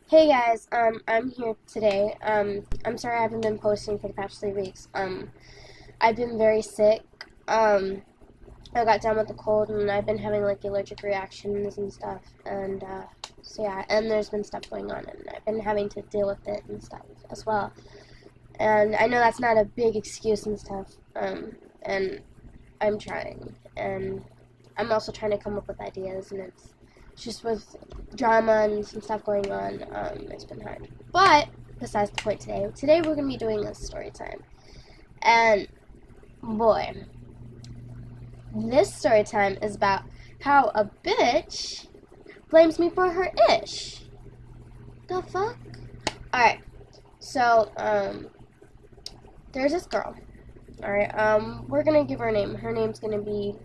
Hey guys, I'm here today. I'm sorry I haven't been posting for the past 3 weeks. I've been very sick. I got down with the cold and I've been having like allergic reactions and stuff. So yeah, and there's been stuff going on and I've been having to deal with it and stuff as well. And I know that's not a big excuse and stuff. And I'm trying. And I'm also trying to come up with ideas and it's just with drama and some stuff going on, it's been hard. But besides the point today, we're gonna be doing a story time. And boy, this story time is about how a bitch blames me for her ish. The fuck? Alright, so, there's this girl. Alright, we're gonna give her a name. Her name's gonna be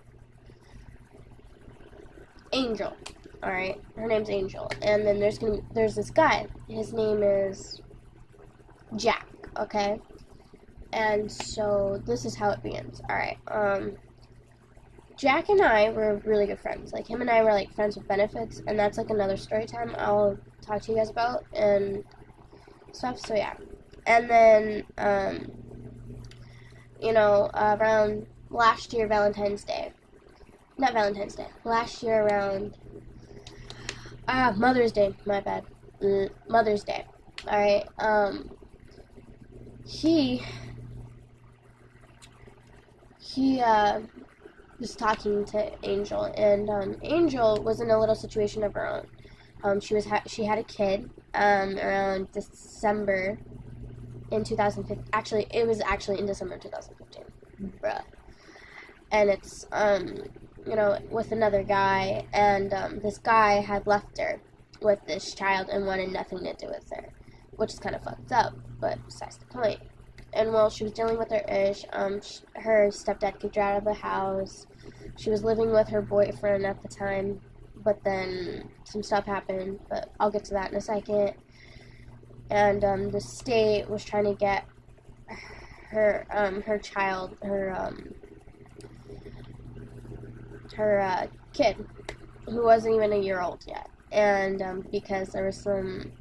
Angel. Alright, her name's Angel. And then there's this guy. His name is Jack, okay? And so this is how it begins. Alright, Jack and I were really good friends. Like, him and I were like friends with benefits, and that's like another story time I'll talk to you guys about and stuff, so yeah. And then, around last year, Valentine's Day. Not Valentine's Day. Last year around Mother's Day, my bad. Mother's Day. Alright, he was talking to Angel, and Angel was in a little situation of her own. She had a kid around December in 2015. Actually, it was actually in December 2015. Bruh. And it's with another guy, and this guy had left her with this child and wanted nothing to do with her, which is kind of fucked up, but besides the point. And while she was dealing with her ish, her stepdad kicked her out of the house. She was living with her boyfriend at the time, but then some stuff happened, but I'll get to that in a second. And the state was trying to get her child, her kid, who wasn't even a year old yet. And because there was some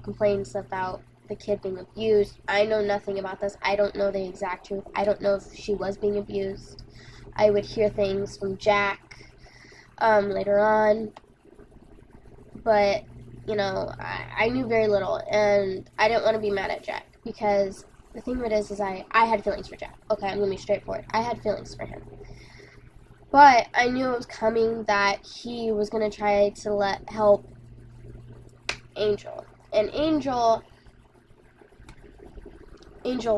complaints about the kid being abused. I know nothing about this. I don't know the exact truth. I don't know if she was being abused. I would hear things from Jack later on. But, I knew very little, and I didn't want to be mad at Jack, because the thing of it is I had feelings for Jack. Okay, I'm going to be straightforward. I had feelings for him. But I knew it was coming that he was going to try to help Angel. And Angel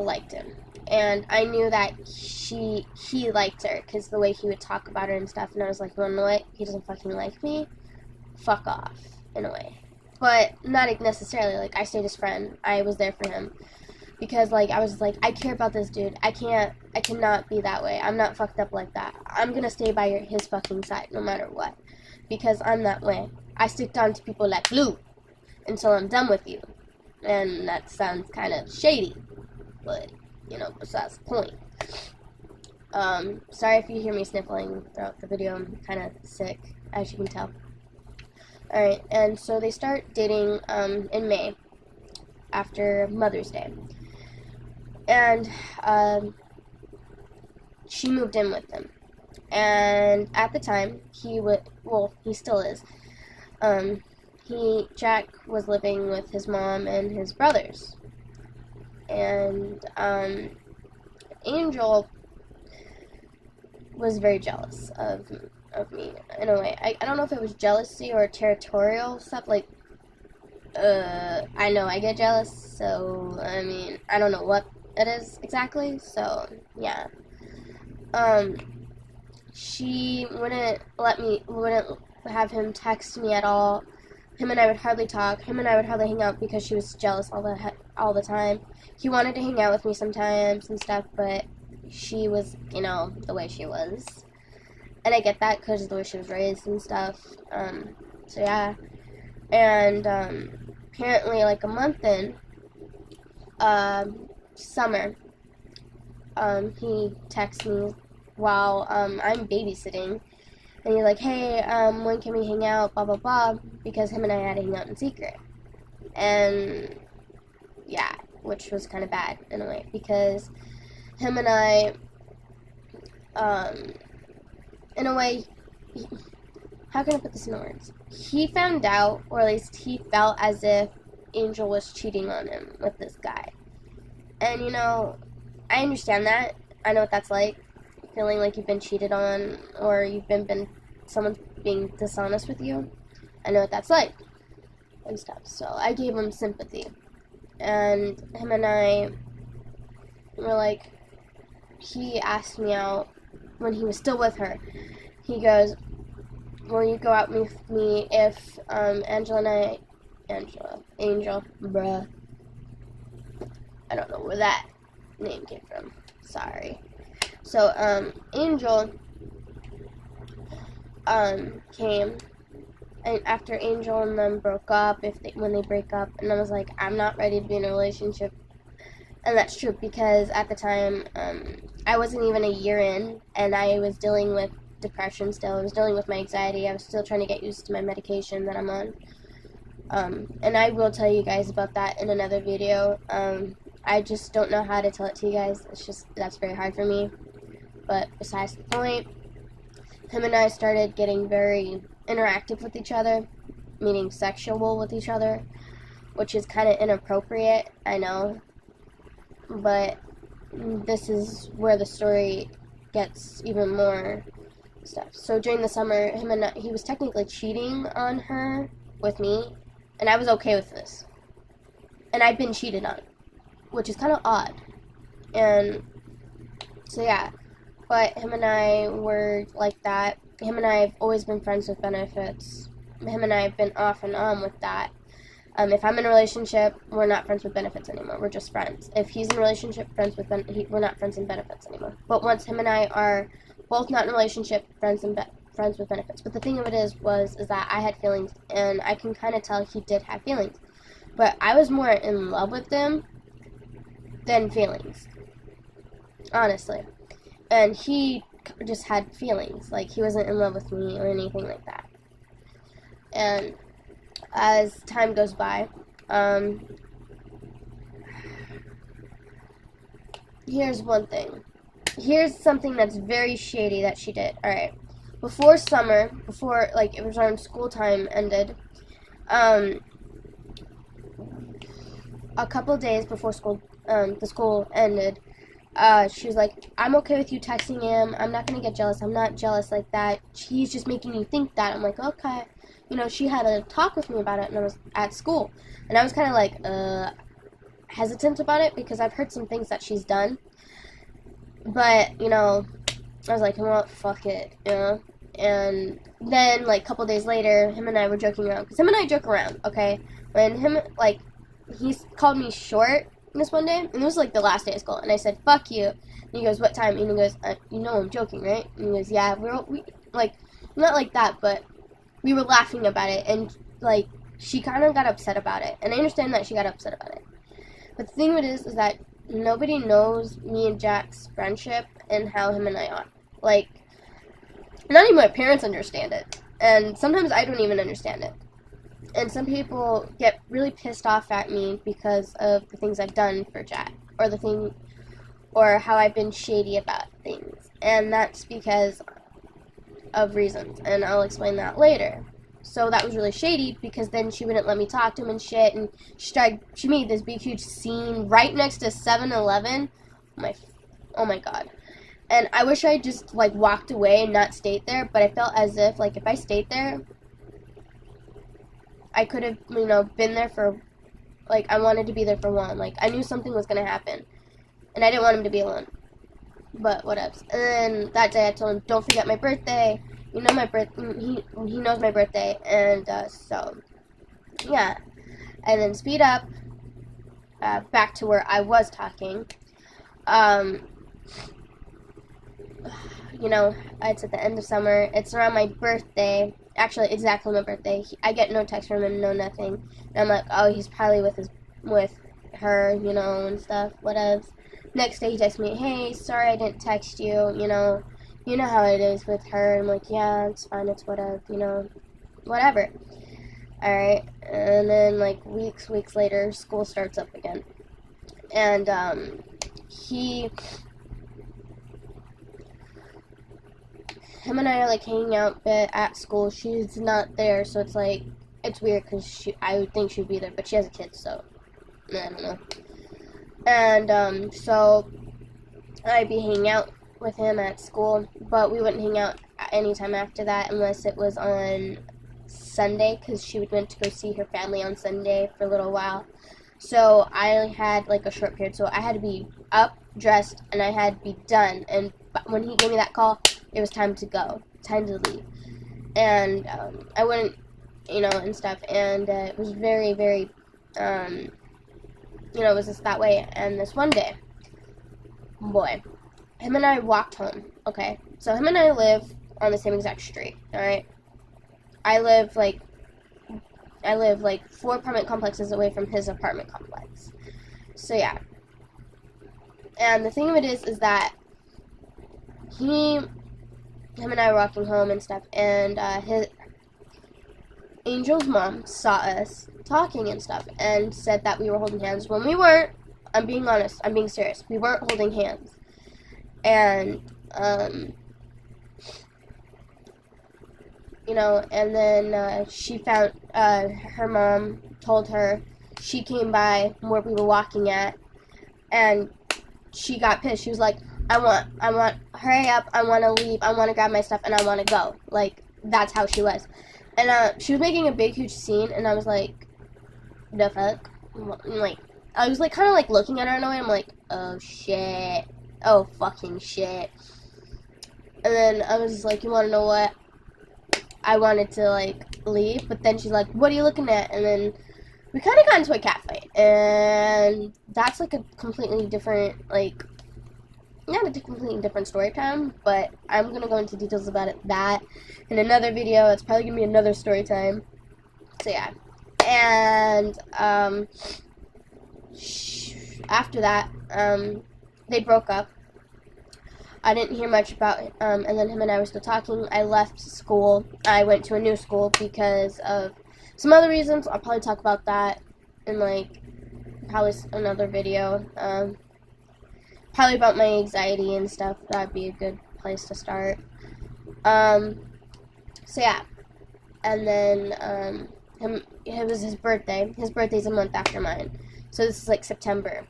liked him. And I knew that he liked her, because the way he would talk about her and stuff. And I was like, well, you know what? He doesn't fucking like me. Fuck off, in a way. But not necessarily. Like, I stayed his friend. I was there for him. Because, I was like, I care about this dude. I cannot be that way. I'm not fucked up like that. I'm gonna stay by his fucking side, no matter what. Because I'm that way. I stick down to people like glue until I'm done with you. And that sounds kind of shady. But, besides the point. Sorry if you hear me sniffling throughout the video. I'm kind of sick, as you can tell. Alright, and so they start dating in May, after Mother's Day. And she moved in with him. And at the time, he still is. Jack was living with his mom and his brothers. And Angel was very jealous of me, in a way. I don't know if it was jealousy or territorial stuff. I know I get jealous, so, I don't know what it is exactly, so, yeah. She wouldn't have him text me at all. Him and I would hardly talk. Him and I would hardly hang out because she was jealous all the time. He wanted to hang out with me sometimes and stuff, but she was, the way she was. And I get that because of the way she was raised and stuff. So yeah. And, apparently, a month in, summer, he texts me while, I'm babysitting, and he's like, hey, when can we hang out, blah, blah, blah, because him and I had to hang out in secret. And yeah, which was kind of bad in a way, because him and I, in a way, how can I put this in words? He found out, or at least he felt as if Angel was cheating on him with this guy. And, you know, I understand that. I know what that's like, feeling like you've been cheated on, or you've been someone's being dishonest with you. I know what that's like and stuff. So I gave him sympathy. And him and I were like, he asked me out when he was still with her. He goes, will you go out with me if Angel, bruh. I don't know where that name came from. Sorry. So, Angel came, and after Angel and them broke up, when they break up, and I was like, I'm not ready to be in a relationship. And that's true, because at the time, I wasn't even a year in, and I was dealing with depression still. I was dealing with my anxiety. I was still trying to get used to my medication that I'm on. And I will tell you guys about that in another video. I just don't know how to tell it to you guys. It's just, that's very hard for me. But besides the point, him and I started getting very interactive with each other, meaning sexual with each other, which is kind of inappropriate, I know. But this is where the story gets even more stuff. So during the summer, he was technically cheating on her with me, and I was okay with this. And I've been cheated on, which is kind of odd. And so yeah, but him and I were like that. Him and I have always been friends with benefits. Him and I have been off and on with that. If I'm in a relationship, we're not friends with benefits anymore. We're just friends. If he's in a relationship, we're not friends in benefits anymore. But once him and I are both not in a relationship, friends with benefits. But the thing of it is that I had feelings, and I can kind of tell he did have feelings. But I was more in love with him than feelings, honestly. And he just had feelings. Like, he wasn't in love with me or anything like that. And as time goes by, here's one thing. Here's something that's very shady that she did. Alright. Before summer, it was around school time ended, a couple days before the school ended, she was like, I'm okay with you texting him. I'm not going to get jealous. I'm not jealous like that. He's just making you think that. I'm like, okay. You know, she had a talk with me about it, and I was at school. And I was kind of like, hesitant about it, because I've heard some things that she's done. But, you know, I was like, well, fuck it, you know? And then, like, a couple days later, him and I were joking around. Because him and I joke around, okay? When he called me short this one day, and it was, like, the last day of school. And I said, fuck you. And he goes, what time? And he goes, you know I'm joking, right? And he goes, yeah, we not like that, but we were laughing about it. And, like, she kind of got upset about it. And I understand that she got upset about it. But the thing of it is that nobody knows me and Jack's friendship and how him and I are. Like, not even my parents understand it. And sometimes I don't even understand it. And some people get really pissed off at me because of the things I've done for Jack. Or how I've been shady about things. And that's because of reasons. And I'll explain that later. So that was really shady, because then she wouldn't let me talk to him and shit, and she made this big huge scene right next to 7-Eleven. Oh my god. And I wish I just, like, walked away and not stayed there, but I felt as if, like, if I stayed there, I could have, you know, been there for, like, I wanted to be there for one. Like, I knew something was going to happen, and I didn't want him to be alone. But whatevs. And then that day I told him, don't forget my birthday. You know my birthday. He knows my birthday. And so, yeah. And then speed up. Back to where I was talking. You know, it's at the end of summer. It's around my birthday. Actually, exactly my birthday. I get no text from him, no nothing. And I'm like, oh, he's probably with her, you know, and stuff. Whatevs. Next day he texts me, hey, sorry I didn't text you, you know how it is with her. I'm like, yeah, it's fine, it's whatever, you know, whatever. Alright, and then like weeks later, school starts up again. And him and I are like hanging out at school. She's not there, so it's like, it's weird because I would think she'd be there, but she has a kid, so I don't know. And so I'd be hanging out with him at school, but we wouldn't hang out anytime after that unless it was on Sunday, because she went to go see her family on Sunday for a little while. So I had like a short period, so I had to be up, dressed, and I had to be done. And when he gave me that call, it was time to go, time to leave. And I wouldn't, and stuff. And it was very, very, it was just that way. And this one day, boy, him and I walked home. Okay, so him and I live on the same exact street. All right, I live like 4 apartment complexes away from his apartment complex. So yeah. And the thing of it is that him and I were walking home and stuff, and Angel's mom saw us talking and stuff, and said that we were holding hands when we weren't. I'm being honest. I'm being serious. We weren't holding hands. And and then she found, her mom told her, she came by where we were walking at, and she got pissed. She was like, I want, hurry up, I want to leave, I want to grab my stuff, and I want to go. Like, that's how she was. And she was making a big, huge scene, and I was like, the fuck? Like, I was like, kind of like looking at her in a way, I'm like, oh shit, oh fucking shit. And then I was like, you want to know what? I wanted to, like, leave, but then she's like, what are you looking at? And then we kind of got into a cat fight, and that's, like, a completely different, like, not a completely different story time, but I'm going to go into details about that in another video. It's probably going to be another story time. So, yeah. And, after that, they broke up. I didn't hear much about it, and then him and I were still talking. I left school. I went to a new school because of some other reasons. I'll probably talk about that in, like, probably another video. Probably about my anxiety and stuff. That'd be a good place to start. So, yeah. And then, it was his birthday. His birthday's a month after mine. So this is, like, September.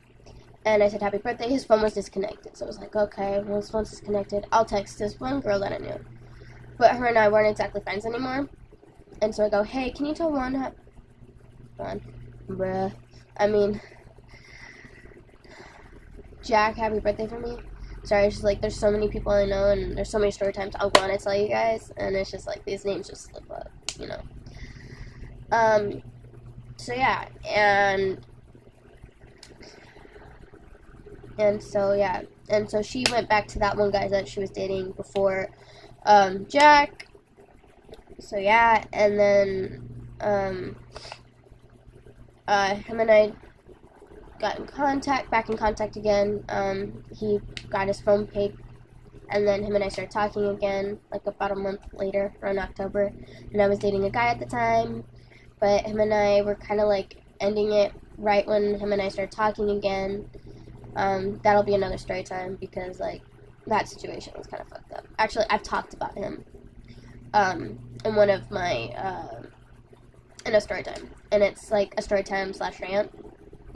And I said, happy birthday. His phone was disconnected. So I was like, okay, well, his phone's disconnected. I'll text this one girl that I knew. But her and I weren't exactly friends anymore. And so I go, hey, can you tell Juan Jack, happy birthday for me? Sorry, it's just like, there's so many people I know, and there's so many story times I want to tell you guys. And it's just like, these names just slip up, So yeah, And so she went back to that one guy that she was dating before, Jack. So yeah, and then, him and I got back in contact again. He got his phone paid, and then him and I started talking again, like about a month later, around October. And I was dating a guy at the time, but him and I were kind of like ending it right when him and I started talking again. That'll be another story time, because, like, that situation was kind of fucked up. Actually, I've talked about him, in one of my, in a story time. And it's, like, a story time / rant.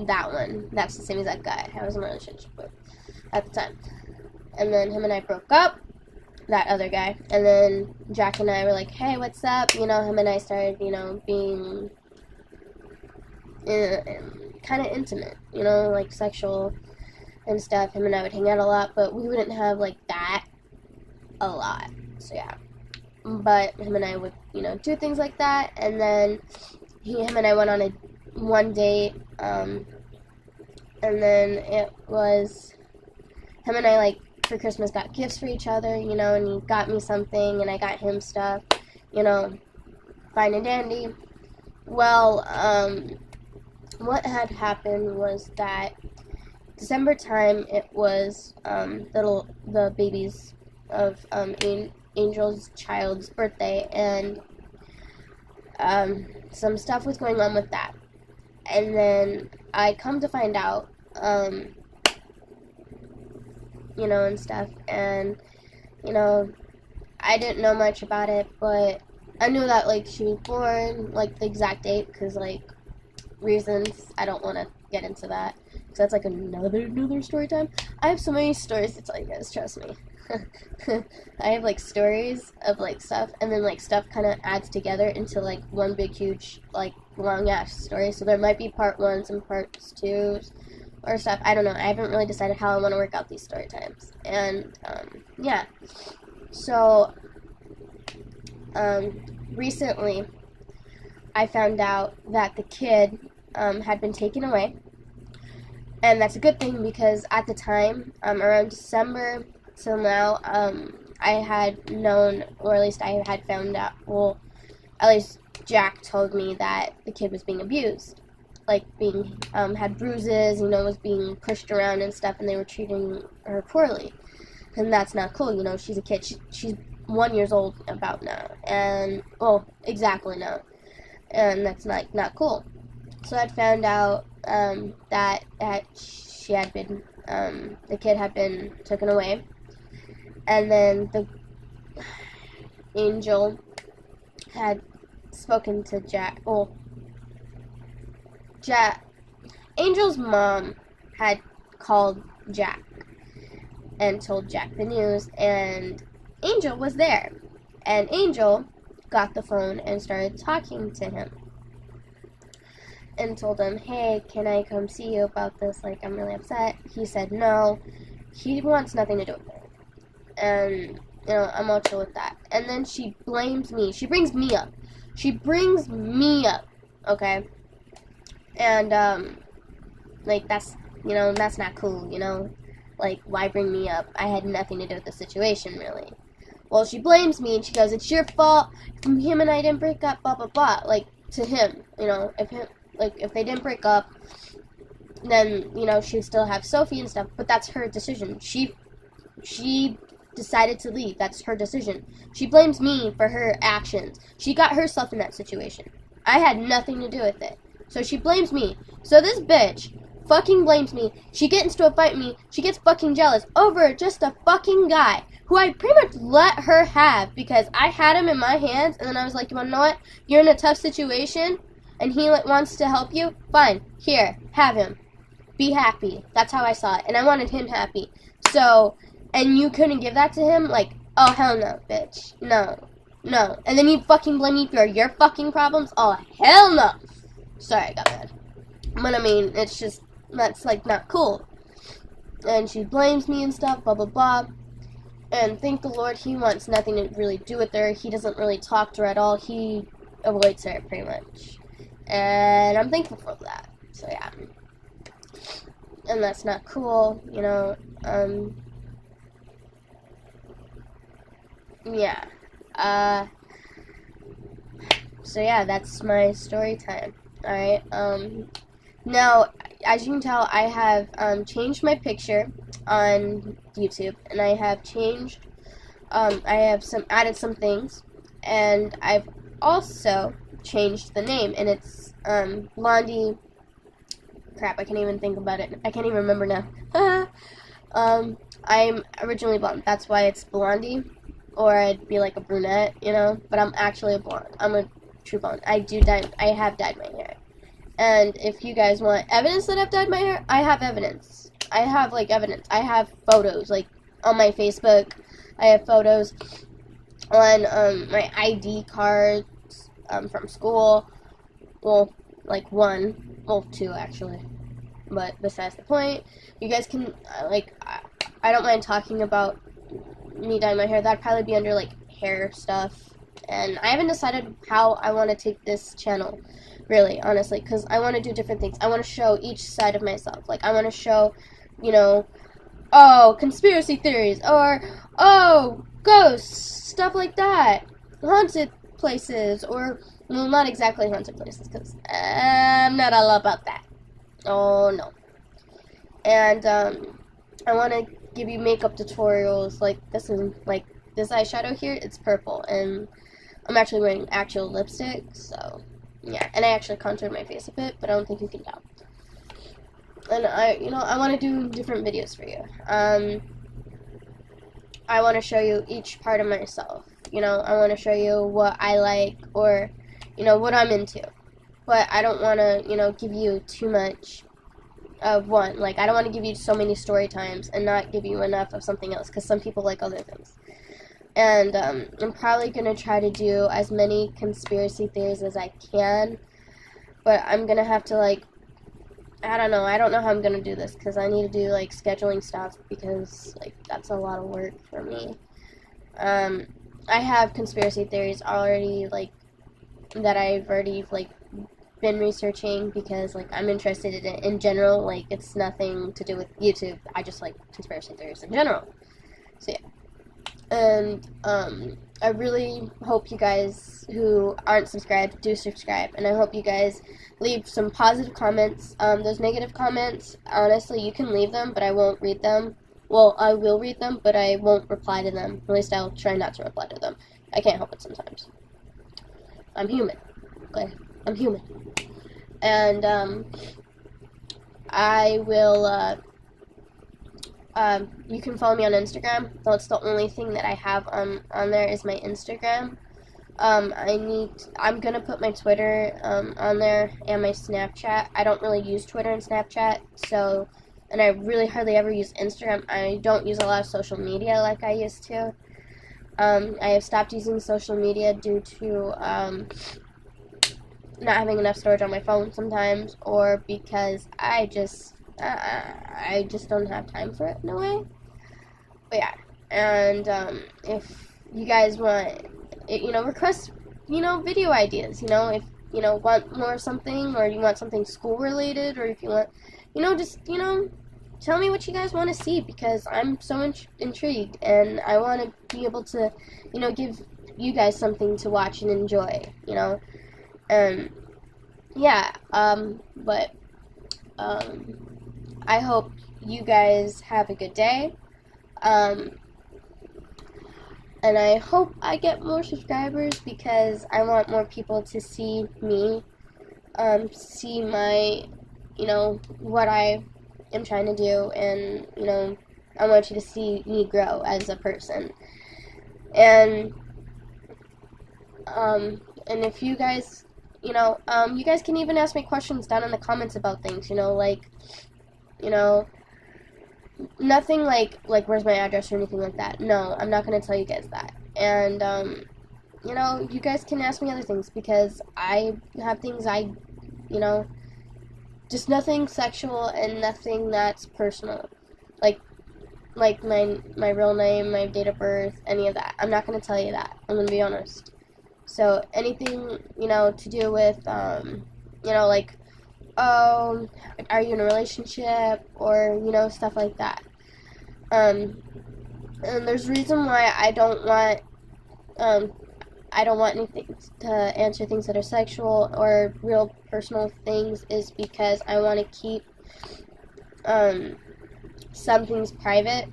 That one. That's the same exact guy I was in a relationship with at the time. And then him and I broke up, that other guy. And then Jack and I were like, hey, what's up? Him and I started, being kind of intimate, like sexual and stuff. Him and I would hang out a lot, but we wouldn't have, like, that a lot. So, yeah. But him and I would, do things like that. And then him and I went on one date, and then it was him and I, like, for Christmas got gifts for each other, and he got me something, and I got him stuff, fine and dandy. Well, what had happened was that December time, it was the baby's of Angel's child's birthday, and some stuff was going on with that. And then I come to find out, you know, and stuff, and, you know, I didn't know much about it, but I knew that, like, she was born, like, the exact date, because, like, reasons, I don't want to get into that, because that's, like, another story time. I have so many stories to tell you guys, trust me. I have, like, stories of, like, stuff, and then, like, stuff kind of adds together into, like, one big, huge, like, long-ass story, so there might be part 1s and parts 2s, or stuff, I don't know, I haven't really decided how I want to work out these story times, and, yeah, so, recently, I found out that the kid, had been taken away, and that's a good thing, because at the time, around December till now, I had known, or at least I had found out, well, at least Jack told me that the kid was being abused, like, being, had bruises, you know, was being pushed around and stuff, and they were treating her poorly, and that's not cool, you know, she's a kid, she's 1 year old about now, and, well, exactly now, and that's not cool. So I found out, that she had been, the kid had been taken away, and then the angel had spoken to Jack, well, Angel's mom had called Jack and told Jack the news, and Angel was there, and Angel got the phone and started talking to him, and told him, hey, can I come see you about this, like, I'm really upset. He said no, he wants nothing to do with it, and, you know, I'm all chill with that, and then she blames me, she brings me up, okay, and, like, that's, you know, that's not cool, you know, like, why bring me up? I had nothing to do with the situation, really. Well, she blames me, and she goes, it's your fault, him and I didn't break up, blah, blah, blah, like, to him, you know, if they didn't break up, then, you know, she'd still have Sophie and stuff, but that's her decision. She decided to leave, that's her decision. She blames me for her actions. She got herself in that situation. I had nothing to do with it. So she blames me. So this bitch fucking blames me. She gets into a fight with me. She gets fucking jealous over just a fucking guy who I pretty much let her have because I had him in my hands, and then I was like, you wanna know what? You're in a tough situation, and he wants to help you? Fine. Here, have him. Be happy. That's how I saw it. And I wanted him happy. So, and you couldn't give that to him? Like, oh, hell no, bitch. No. No. And then you fucking blame me for your fucking problems? Oh, hell no. Sorry, I got mad. But, I mean, it's just, that's, like, not cool. And she blames me and stuff, blah, blah, blah. And thank the Lord, he wants nothing to really do with her. He doesn't really talk to her at all. He avoids her, pretty much. And I'm thankful for that. So, yeah. And that's not cool, you know. Yeah. So, yeah, that's my story time. Alright, now, as you can tell, I have, changed my picture on YouTube, and I have changed, I have added some things, and I've also changed the name, and it's, Blondie, crap, I can't even think about it, I can't even remember now, I'm originally blonde, that's why it's Blondie, or I'd be like a brunette, you know, but I'm actually a blonde, I'm a true blonde, I have dyed my hair, and if you guys want evidence that I've dyed my hair, I have evidence, I have, like, evidence, I have photos, like, on my Facebook, I have photos on, my ID cards, from school, well, like, two, actually, but besides the point, you guys can, like, I don't mind talking about me dyeing my hair, that'd probably be under, like, hair stuff, and I haven't decided how I want to take this channel, really, honestly, because I want to do different things, I want to show each side of myself, like, I want to show, you know, oh, conspiracy theories, or, oh, ghosts, stuff like that, haunted places, or, well, not exactly haunted places, because I'm not all about that, oh, no, and, I want to give you makeup tutorials, like, this is, like, this eyeshadow here, it's purple, and, I'm actually wearing actual lipstick, so yeah. And I actually contoured my face a bit, but I don't think you can tell. And I want to do different videos for you. I want to show you each part of myself. I want to show you what I like, or, what I'm into. But I don't want to, give you too much of one. Like, I don't want to give you so many story times and not give you enough of something else, because some people like other things. And I'm probably going to try to do as many conspiracy theories as I can, but I'm going to have to, like, I don't know how I'm going to do this, because I need to do, like, scheduling stuff, because, like, that's a lot of work for me. I have conspiracy theories already, like, that I've already, like, been researching, because, like, I'm interested in it in general. Like, it's nothing to do with YouTube. I just like conspiracy theories in general. So, yeah. And, I really hope you guys who aren't subscribed do subscribe, and I hope you guys leave some positive comments. Those negative comments, honestly, you can leave them, but I won't read them. Well, I will read them, but I won't reply to them. At least I'll try not to reply to them. I can't help it sometimes. I'm human. Okay? I'm human. And, I will, you can follow me on Instagram. That's the only thing that I have on there is my Instagram. I'm gonna put my Twitter, on there, and my Snapchat. I don't really use Twitter and Snapchat, and I really hardly ever use Instagram. I don't use a lot of social media like I used to. I have stopped using social media due to, not having enough storage on my phone sometimes, or because I just don't have time for it in a way. But yeah, and if you guys want, request, video ideas. If want more of something, or you want something school related, or if you want, just tell me what you guys want to see, because I'm so intrigued, and I want to be able to, give you guys something to watch and enjoy. Yeah. But I hope you guys have a good day. And I hope I get more subscribers, because I want more people to see me, see my, what I am trying to do, and, I want you to see me grow as a person. And if you guys, you guys can even ask me questions down in the comments about things, like, nothing like where's my address or anything like that. No, I'm not going to tell you guys that. And, you guys can ask me other things, because I have things just nothing sexual and nothing that's personal. Like my real name, my date of birth, any of that. I'm not going to tell you that. I'm going to be honest. So anything, to do with, like, oh, are you in a relationship, or, stuff like that. And there's a reason why I don't want anything to answer things that are sexual or real personal things, is because I want to keep, some things private,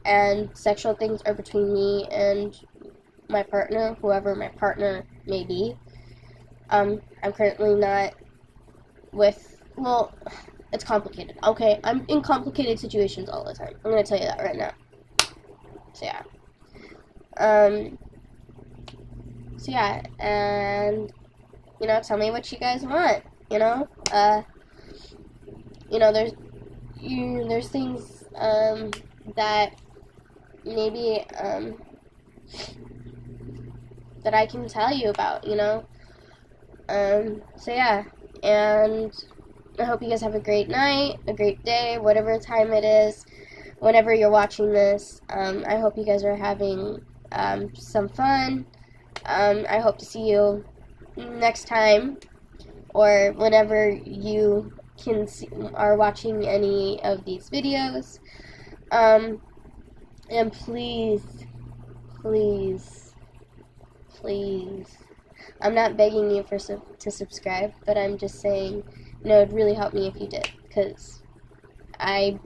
and sexual things are between me and my partner, whoever my partner may be. I'm currently not with, well, it's complicated. Okay, I'm in complicated situations all the time. I'm going to tell you that right now. So yeah. And, tell me what you guys want, there's things, that maybe, that I can tell you about, so yeah, and I hope you guys have a great night, a great day, whatever time it is, whenever you're watching this. I hope you guys are having, some fun. I hope to see you next time, or whenever you are watching any of these videos. And please, I'm not begging you to subscribe, but I'm just saying, it'd really help me if you did, because I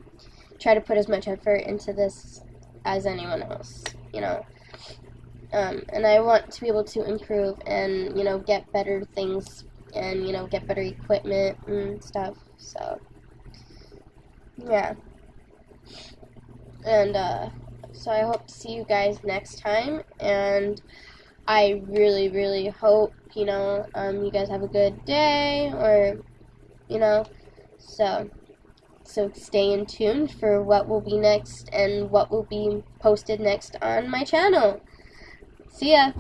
try to put as much effort into this as anyone else, And I want to be able to improve and, get better things and, get better equipment and stuff. So, yeah. And, so I hope to see you guys next time. And I really, really hope, you guys have a good day or, so. So stay in tune for what will be next and what will be posted next on my channel. See ya!